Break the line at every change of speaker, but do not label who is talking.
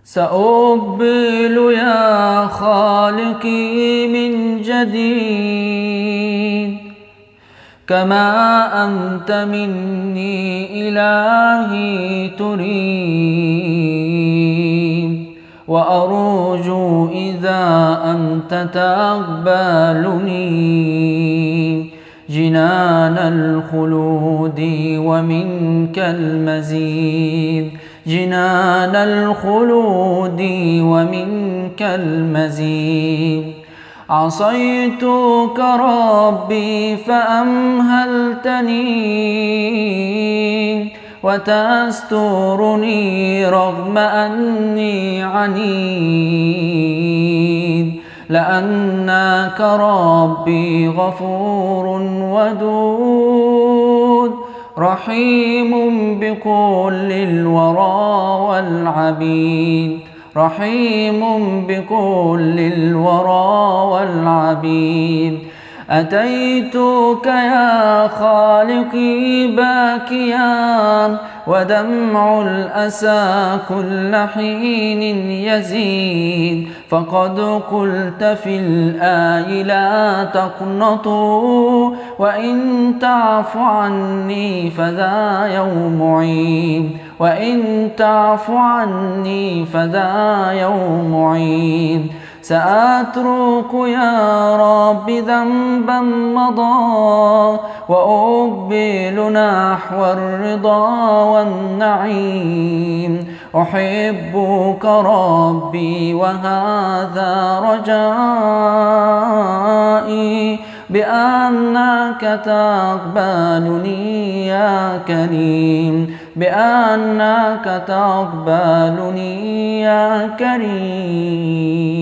سأقبل يا خالقي من جديد كما أنت مني إلهي تريد، وأرجو إذا أنت تقبلني جنان الخلود ومنك المزيد، جنان الخلود ومنك المزيد. عصيتك ربي فأمهلتني وتسترني رغم أني عنيد، لأنك ربي غفور ودود رحيم بكل الورى والعبيد، رحيم بكل الورى والعبيد. أتيتك يا خالقي باكيا ودمع الأسى كل حين يزيد، فقد قلت في الآي لا تقنطوا وإن تعف عني فذا يوم عيد، وإن تعف عني فذا يوم عيد. سأترك يا رب ذنبا مضى وأقبل نحو الرضا والنعيم. أحبك ربي وهذا رجائي بأنك تقبلني يا كريم، بأنك تقبلني يا كريم.